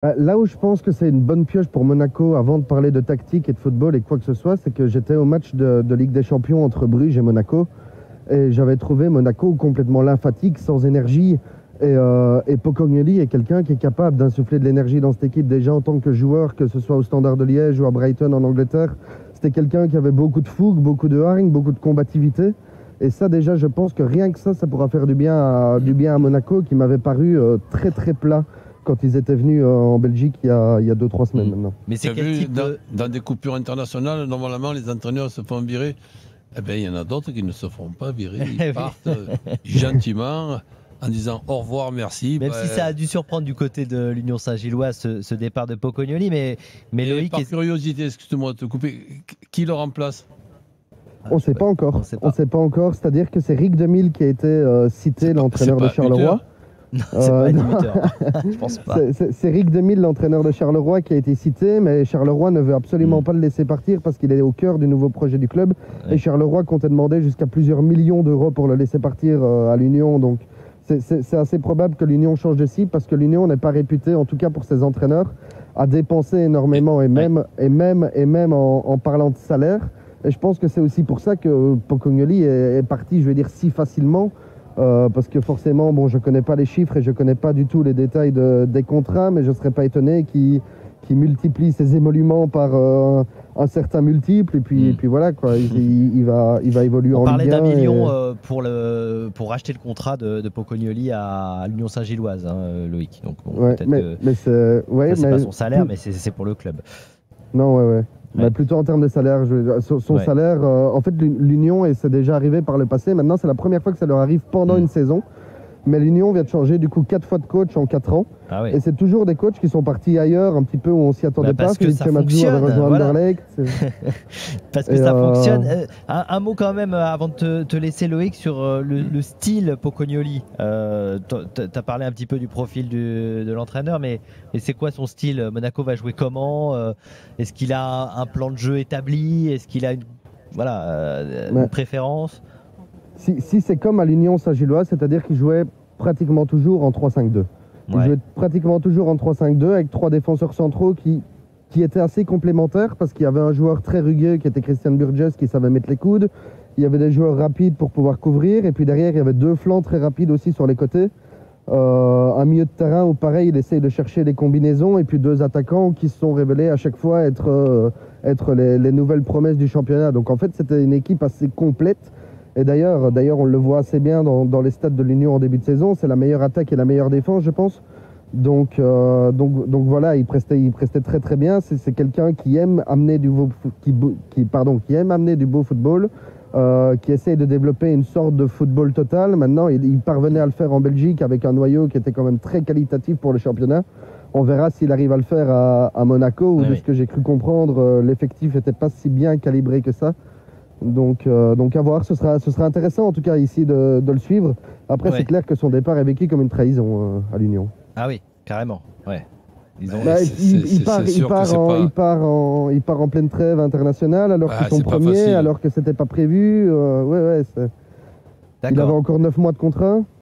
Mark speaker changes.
Speaker 1: Là où je pense que c'est une bonne pioche pour Monaco, avant de parler de tactique et de football et quoi que ce soit, c'est que j'étais au match de Ligue des Champions entre Bruges et Monaco. Et j'avais trouvé Monaco complètement lymphatique, sans énergie. Et Pocognoli est quelqu'un qui est capable d'insuffler de l'énergie dans cette équipe, déjà en tant que joueur, que ce soit au Standard de Liège ou à Brighton en Angleterre. C'était quelqu'un qui avait beaucoup de fougue, beaucoup de hargne, beaucoup de combativité. Et ça, déjà, je pense que rien que ça pourra faire du bien à Monaco, qui m'avait paru très très plat quand ils étaient venus en Belgique il y a 2-3 semaines maintenant.
Speaker 2: Mais c'est quel type
Speaker 3: dans des coupures internationales, normalement, les entraîneurs se font virer. Eh bien, il y en a d'autres qui ne se font pas virer. Ils partent gentiment en disant au revoir, merci.
Speaker 2: Même si ça a dû surprendre du côté de l'Union Saint-Gilloise ce départ de Pocognoli, mais Loïc...
Speaker 3: Par curiosité, excuse-moi de te couper, qui le remplace?
Speaker 1: On ne sait pas encore. On ne sait pas encore. C'est-à-dire que c'est Rick Demille qui a été cité, l'entraîneur de Charleroi.
Speaker 2: Non, c'est pas un buteur. Je pense pas.
Speaker 1: C'est Rick Demille, l'entraîneur de Charleroi, qui a été cité, mais Charleroi ne veut absolument pas le laisser partir parce qu'il est au cœur du nouveau projet du club. Ouais. Et Charleroi comptait demander jusqu'à plusieurs millions d'euros pour le laisser partir à l'Union. Donc c'est assez probable que l'Union change de cible parce que l'Union n'est pas réputée, en tout cas pour ses entraîneurs, à dépenser énormément et même en parlant de salaire. Et je pense que c'est aussi pour ça que Pocognoli est parti, je vais dire, si facilement. Parce que forcément, bon, je ne connais pas les chiffres et je ne connais pas du tout les détails des contrats, mais je ne serais pas étonné qu'il multiplie ses émoluments par un certain multiple. Et puis voilà, quoi, il va évoluer en Ligue 1.
Speaker 2: On parlait d'1 million pour racheter le contrat de Pocognoli à l'Union Saint-Gilloise, hein, Loïc. Donc, bon,
Speaker 1: ouais, mais c'est
Speaker 2: pas son salaire, mais c'est pour le club.
Speaker 1: Non, ouais. Mais plutôt en termes de salaire, son salaire, en fait l'Union, et c'est déjà arrivé par le passé, maintenant c'est la première fois que ça leur arrive pendant une saison, mais l'Union vient de changer du coup 4 fois de coach en 4 ans, et c'est toujours des coachs qui sont partis ailleurs, un petit peu où on s'y attendait pas.
Speaker 2: Parce que ça fonctionne, voilà. Parce que ça fonctionne. Un mot quand même avant de te laisser, Loïc, sur le style Pocognoli. Tu as parlé un petit peu du profil de l'entraîneur, mais c'est quoi son style? Monaco va jouer comment? Est-ce qu'il a un plan de jeu établi? Est-ce qu'il a une préférence?
Speaker 1: Si c'est comme à l'Union Saint-Gilloise, c'est-à-dire qu'il jouait pratiquement toujours en 3-5-2. Il jouait pratiquement toujours en 3-5-2 avec 3 défenseurs centraux qui étaient assez complémentaires parce qu'il y avait un joueur très rugueux qui était Christian Burgess qui savait mettre les coudes. Il y avait des joueurs rapides pour pouvoir couvrir et puis derrière il y avait 2 flancs très rapides aussi sur les côtés. Un milieu de terrain où pareil il essaye de chercher des combinaisons et puis 2 attaquants qui se sont révélés à chaque fois être les nouvelles promesses du championnat. Donc en fait c'était une équipe assez complète. Et d'ailleurs, on le voit assez bien dans les stats de l'Union en début de saison. C'est la meilleure attaque et la meilleure défense, je pense. Donc voilà, il prestait très très bien. C'est quelqu'un qui aime amener du beau football, qui essaye de développer une sorte de football total. Maintenant, il parvenait à le faire en Belgique avec un noyau qui était quand même très qualitatif pour le championnat. On verra s'il arrive à le faire à Monaco, où de ce que j'ai cru comprendre, l'effectif n'était pas si bien calibré que ça. Donc à voir, ce sera intéressant en tout cas ici de le suivre. Après c'est clair que son départ est vécu comme une trahison à l'Union.
Speaker 2: Ah oui, carrément, ouais.
Speaker 1: Il part en pleine trêve internationale alors qu'ils sont premiers, alors que c'était pas prévu. Il avait encore 9 mois de contrat.